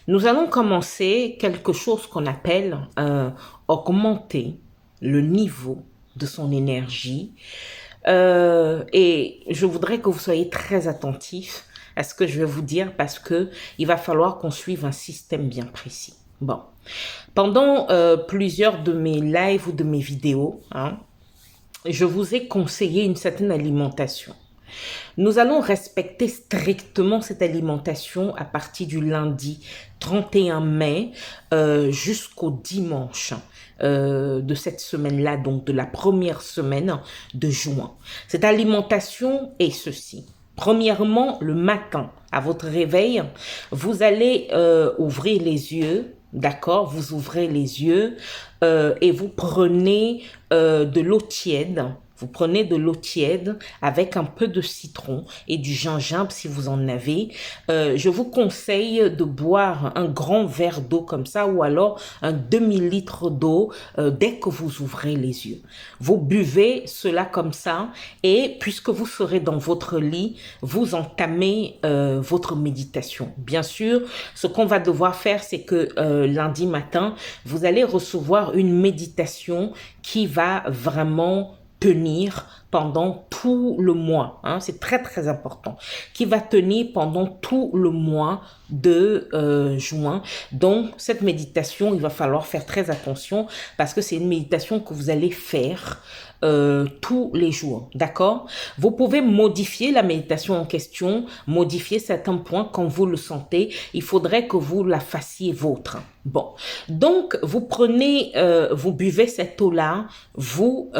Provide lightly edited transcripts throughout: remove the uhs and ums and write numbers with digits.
Nous allons commencer quelque chose qu'on appelle augmenter le niveau de son énergie. Et je voudrais que vous soyez très attentifs à ce que je vais vous dire parce que il va falloir qu'on suive un système bien précis. Bon, pendant plusieurs de mes lives ou de mes vidéos, je vous ai conseillé une certaine alimentation. Nous allons respecter strictement cette alimentation à partir du lundi 31 mai jusqu'au dimanche de cette semaine-là, donc de la première semaine de juin. Cette alimentation est ceci. Premièrement, le matin, à votre réveil, vous allez ouvrir les yeux, d'accord? Vous ouvrez les yeux et vous prenez de l'eau tiède. Vous prenez de l'eau tiède avec un peu de citron et du gingembre si vous en avez. Je vous conseille de boire un grand verre d'eau comme ça ou alors un demi-litre d'eau dès que vous ouvrez les yeux. Vous buvez cela comme ça et puisque vous serez dans votre lit, vous entamez votre méditation. Bien sûr, ce qu'on va devoir faire, c'est que lundi matin, vous allez recevoir une méditation qui va vraiment tenir pendant tout le mois, c'est très très important, qui va tenir pendant tout le mois de juin. Donc cette méditation, il va falloir faire très attention parce que c'est une méditation que vous allez faire tous les jours, d'accord? Vous pouvez modifier la méditation en question, modifier certains points quand vous le sentez. Il faudrait que vous la fassiez vôtre. Bon, donc vous prenez, vous buvez cette eau-là, vous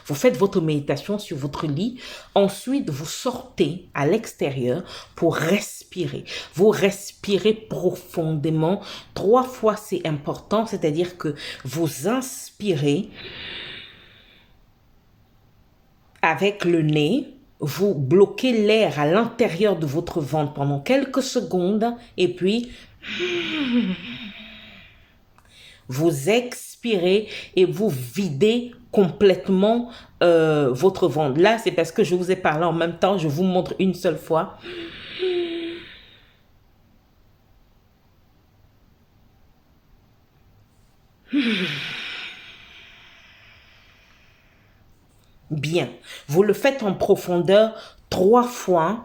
vous faites votre méditation sur votre lit. Ensuite, vous sortez à l'extérieur pour respirer. Vous respirez profondément. 3 fois, c'est important, c'est-à-dire que vous inspirez avec le nez, vous bloquez l'air à l'intérieur de votre ventre pendant quelques secondes et puis vous expirez et vous videz complètement votre ventre. Là, c'est parce que je vous ai parlé en même temps, je vous montre une seule fois. Bien, vous le faites en profondeur 3 fois,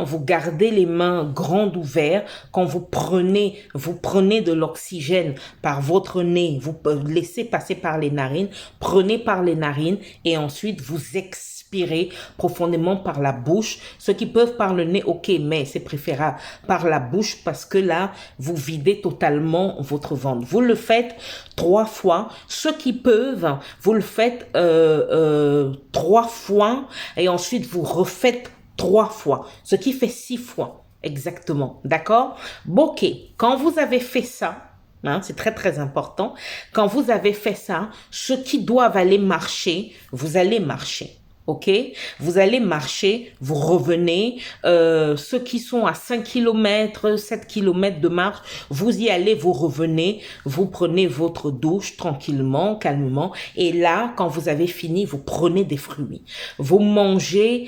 vous gardez les mains grandes ouvertes. Quand vous prenez de l'oxygène par votre nez, vous laissez passer par les narines, prenez par les narines et ensuite vous expirez profondément par la bouche. Ceux qui peuvent par le nez, ok, mais c'est préférable par la bouche parce que là, vous videz totalement votre ventre. Vous le faites 3 fois. Ceux qui peuvent, vous le faites 3 fois et ensuite vous refaites 3 fois, ce qui fait 6 fois exactement, d'accord? Bon, ok, quand vous avez fait ça, c'est très très important, quand vous avez fait ça, ceux qui doivent aller marcher, vous allez marcher. Ok, vous allez marcher, vous revenez, ceux qui sont à 5 km, 7 km de marche, vous y allez, vous revenez, vous prenez votre douche tranquillement, calmement, et là, quand vous avez fini, vous prenez des fruits. Vous mangez,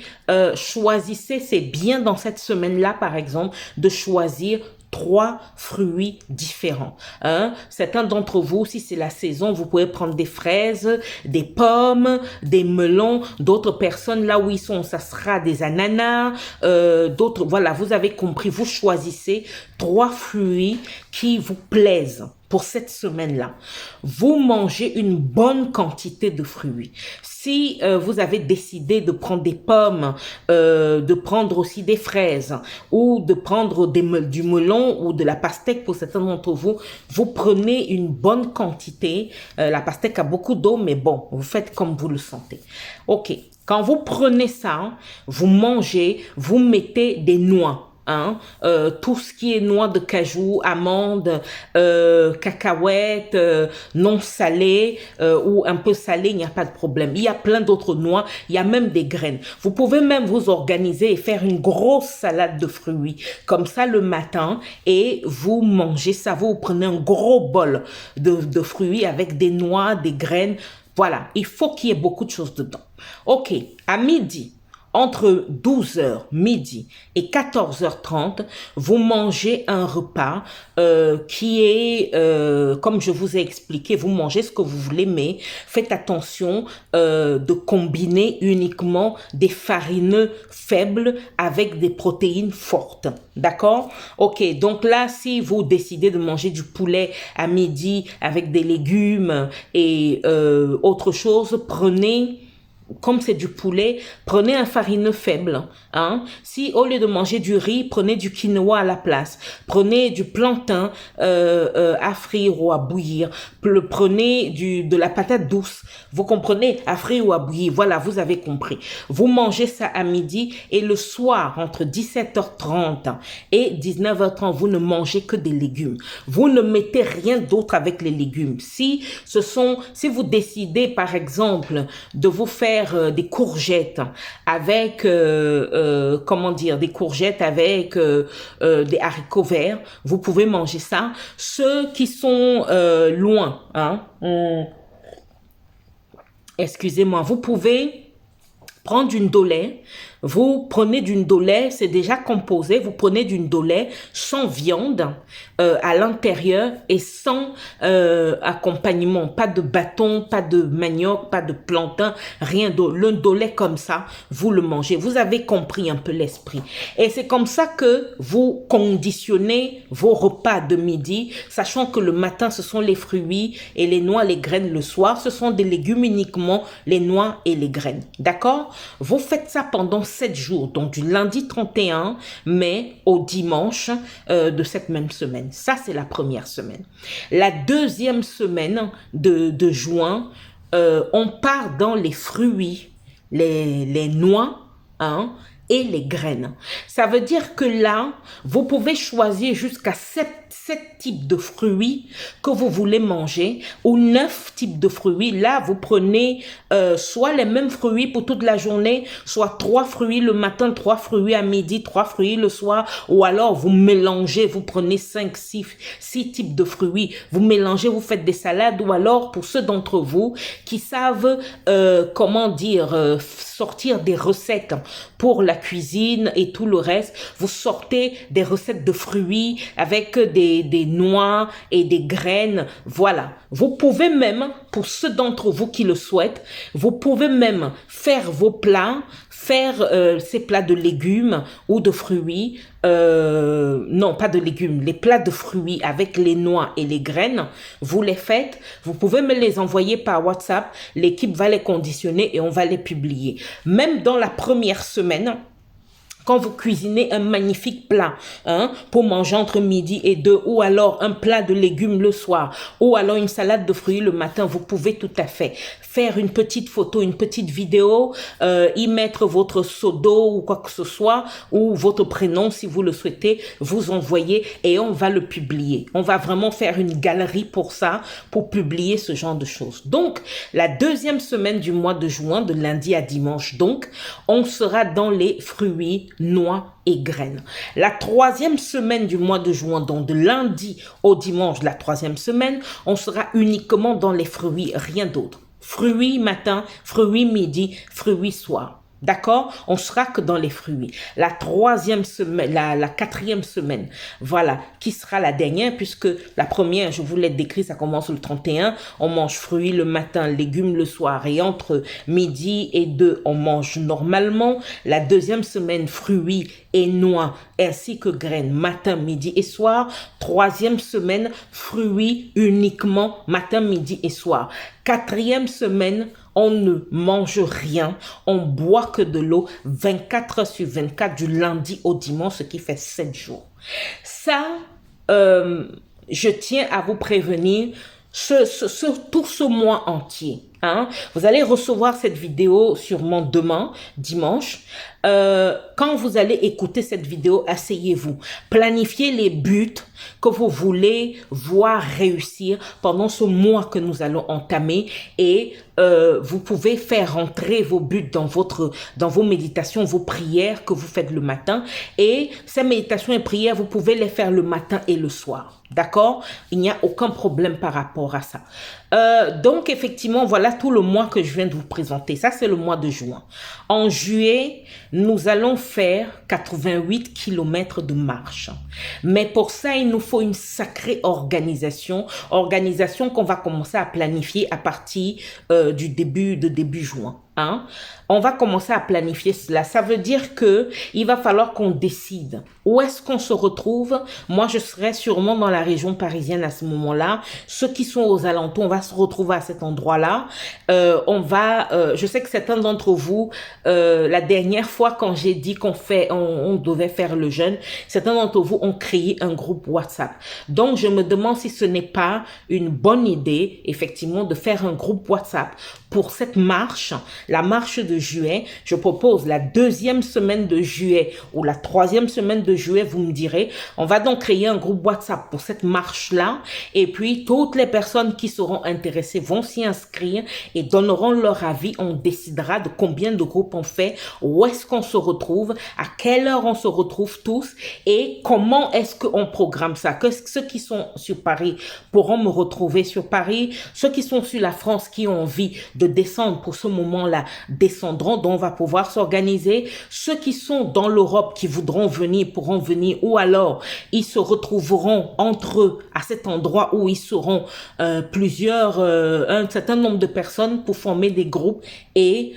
choisissez, c'est bien dans cette semaine-là, par exemple, de choisir 3 fruits différents. Certains d'entre vous, si c'est la saison, vous pouvez prendre des fraises, des pommes, des melons. D'autres personnes, là où ils sont, ça sera des ananas. D'autres, voilà, vous avez compris. Vous choisissez 3 fruits qui vous plaisent pour cette semaine-là. Vous mangez une bonne quantité de fruits. Si vous avez décidé de prendre des pommes, de prendre aussi des fraises ou de prendre du melon ou de la pastèque pour certains d'entre vous, vous prenez une bonne quantité. La pastèque a beaucoup d'eau, mais bon, vous faites comme vous le sentez. Ok, quand vous prenez ça, vous mangez, vous mettez des noix. Tout ce qui est noix de cajou, amandes, cacahuètes, non salées ou un peu salées, il n'y a pas de problème. Il y a plein d'autres noix, il y a même des graines. Vous pouvez même vous organiser et faire une grosse salade de fruits comme ça le matin et vous mangez ça. Vous prenez un gros bol de fruits avec des noix, des graines. Voilà, il faut qu'il y ait beaucoup de choses dedans. Ok, à midi, entre 12h, midi et 14h30, vous mangez un repas qui est, comme je vous ai expliqué, vous mangez ce que vous voulez, mais faites attention de combiner uniquement des farineux faibles avec des protéines fortes. D'accord? Ok, donc là, si vous décidez de manger du poulet à midi avec des légumes et autre chose, prenez, comme c'est du poulet, prenez un farineux faible. Hein? Si au lieu de manger du riz, prenez du quinoa à la place. Prenez du plantain à frire ou à bouillir. Prenez de la patate douce. Vous comprenez? À frire ou à bouillir. Voilà, vous avez compris. Vous mangez ça à midi et le soir, entre 17h30 et 19h30, vous ne mangez que des légumes. Vous ne mettez rien d'autre avec les légumes. Si vous décidez, par exemple, de vous faire des courgettes avec comment dire, des courgettes avec des haricots verts, vous pouvez manger ça. Ceux qui sont loin, hein, excusez-moi, vous pouvez prendre une dolée. Vous prenez d'une dolée, c'est déjà composé, vous prenez d'une dolée sans viande à l'intérieur et sans accompagnement, pas de bâton, pas de manioc, pas de plantain, rien d'autre. Le dolée comme ça, vous le mangez. Vous avez compris un peu l'esprit. Et c'est comme ça que vous conditionnez vos repas de midi, sachant que le matin, ce sont les fruits et les noix, les graines. Le soir, ce sont des légumes uniquement, les noix et les graines. D'accord? Vous faites ça pendant 7 jours, donc du lundi 31 mai au dimanche de cette même semaine. Ça, c'est la première semaine. La deuxième semaine de juin, on part dans les fruits, les noix, hein, et les graines. Ça veut dire que là, vous pouvez choisir jusqu'à 7 types de fruits que vous voulez manger ou 9 types de fruits. Là, vous prenez soit les mêmes fruits pour toute la journée, soit 3 fruits le matin, 3 fruits à midi, 3 fruits le soir, ou alors vous mélangez, vous prenez 5, 6 types de fruits, vous mélangez, vous faites des salades, ou alors pour ceux d'entre vous qui savent, comment dire, sortir des recettes pour la cuisine et tout le reste, vous sortez des recettes de fruits avec des noix et des graines. Voilà. Vous pouvez même, pour ceux d'entre vous qui le souhaitent, vous pouvez même faire vos plats, faire ces plats de légumes ou de fruits, non pas de légumes, les plats de fruits avec les noix et les graines, vous les faites, vous pouvez me les envoyer par WhatsApp, l'équipe va les conditionner et on va les publier. Même dans la première semaine, quand vous cuisinez un magnifique plat, hein, pour manger entre midi et 2, ou alors un plat de légumes le soir, ou alors une salade de fruits le matin, vous pouvez tout à fait faire une petite photo, une petite vidéo, y mettre votre pseudo ou quoi que ce soit, ou votre prénom si vous le souhaitez, vous envoyer et on va le publier. On va vraiment faire une galerie pour ça, pour publier ce genre de choses. Donc, la deuxième semaine du mois de juin, de lundi à dimanche, donc, on sera dans les fruits, noix et graines. La troisième semaine du mois de juin, donc de lundi au dimanche, la troisième semaine, on sera uniquement dans les fruits, rien d'autre. Fruits matin, fruits midi, fruits soir. D'accord? On sera que dans les fruits. La troisième semaine, la quatrième semaine, voilà, qui sera la dernière, puisque la première, je vous l'ai décrit, ça commence le 31. On mange fruits le matin, légumes le soir, et entre midi et 2, on mange normalement. La deuxième semaine, fruits et noix, ainsi que graines, matin, midi et soir. Troisième semaine, fruits uniquement, matin, midi et soir. Quatrième semaine, on ne mange rien, on boit que de l'eau 24 heures sur 24 du lundi au dimanche, ce qui fait 7 jours. Ça, je tiens à vous prévenir, tout ce mois entier. Hein, vous allez recevoir cette vidéo sûrement demain, dimanche. Quand vous allez écouter cette vidéo, asseyez-vous. Planifiez les buts que vous voulez voir réussir pendant ce mois que nous allons entamer et vous pouvez faire rentrer vos buts dans vos méditations, vos prières que vous faites le matin. Et ces méditations et prières, vous pouvez les faire le matin et le soir. D'accord? Il n'y a aucun problème par rapport à ça. Donc, effectivement, voilà tout le mois que je viens de vous présenter. Ça, c'est le mois de juin. En juillet, nous allons faire 88 kilomètres de marche. Mais pour ça, il nous faut une sacrée organisation. Organisation qu'on va commencer à planifier à partir du début juin. Hein? On va commencer à planifier cela. Ça veut dire que il va falloir qu'on décide où est-ce qu'on se retrouve. Moi, je serai sûrement dans la région parisienne à ce moment-là. Ceux qui sont aux alentours, on va se retrouver à cet endroit-là. Je sais que certains d'entre vous, la dernière fois quand j'ai dit on devait faire le jeûne, certains d'entre vous ont créé un groupe WhatsApp. Donc, je me demande si ce n'est pas une bonne idée, effectivement, de faire un groupe WhatsApp pour cette marche, la marche de juillet. Je propose la 2e semaine de juillet ou la 3e semaine de juillet, vous me direz. On va donc créer un groupe WhatsApp pour cette marche-là. Et puis, toutes les personnes qui seront intéressées vont s'y inscrire et donneront leur avis. On décidera de combien de groupes on fait, où est-ce qu'on se retrouve, à quelle heure on se retrouve tous et comment est-ce qu'on programme ça. Que ceux qui sont sur Paris pourront me retrouver sur Paris. Ceux qui sont sur la France qui ont envie de descendre pour ce moment-là descendront, donc on va pouvoir s'organiser. Ceux qui sont dans l'Europe qui voudront venir pourront venir, ou alors ils se retrouveront entre eux à cet endroit où ils seront un certain nombre de personnes pour former des groupes et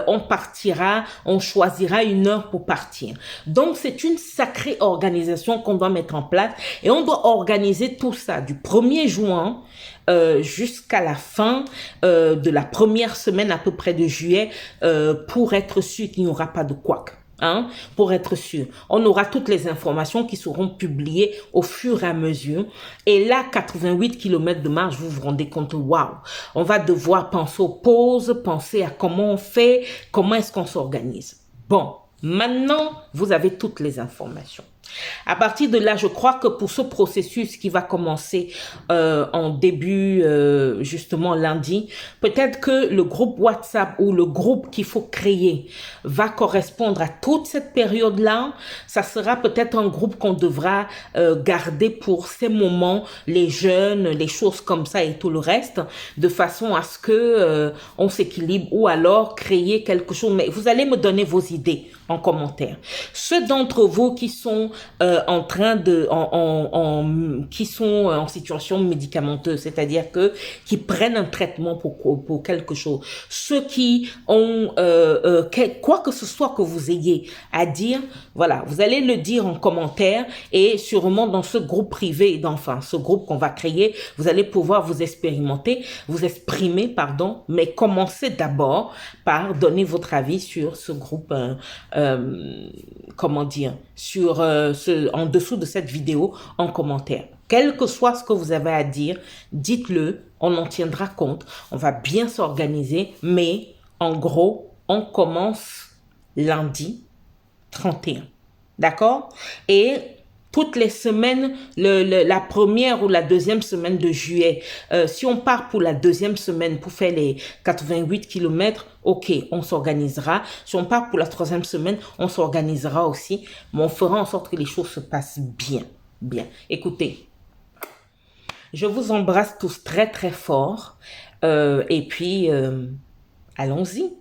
on choisira une heure pour partir. Donc c'est une sacrée organisation qu'on doit mettre en place et on doit organiser tout ça du 1er juin jusqu'à la fin de la première semaine à peu près de juillet pour être sûr qu'il n'y aura pas de couac. Hein, pour être sûr. On aura toutes les informations qui seront publiées au fur et à mesure. Et là, 88 km de marche, vous vous rendez compte, waouh, on va devoir penser aux pauses, penser à comment on fait, comment est-ce qu'on s'organise. Bon, maintenant, vous avez toutes les informations. À partir de là, je crois que pour ce processus qui va commencer en début, justement lundi, peut-être que le groupe WhatsApp ou le groupe qu'il faut créer va correspondre à toute cette période-là. Ça sera peut-être un groupe qu'on devra garder pour ces moments, les jeunes, les choses comme ça et tout le reste, de façon à ce que on s'équilibre ou alors créer quelque chose. Mais vous allez me donner vos idées en commentaire. Ceux d'entre vous qui sont qui sont en situation médicamenteuse, c'est-à-dire qui prennent un traitement pour quelque chose. Ceux qui ont quoi que ce soit que vous ayez à dire, voilà, vous allez le dire en commentaire et sûrement dans ce groupe privé, ce groupe qu'on va créer, vous allez pouvoir vous exprimer, pardon, mais commencez d'abord par donner votre avis sur ce groupe, en dessous de cette vidéo en commentaire. Quel que soit ce que vous avez à dire, dites-le, on en tiendra compte, on va bien s'organiser, mais en gros, on commence lundi 31. D'accord? Et toutes les semaines, la première ou la 2e semaine de juillet, si on part pour la 2e semaine pour faire les 88 km, ok, on s'organisera. Si on part pour la 3e semaine, on s'organisera aussi. Mais on fera en sorte que les choses se passent bien. Bien. Écoutez, je vous embrasse tous très très fort. Et puis, allons-y.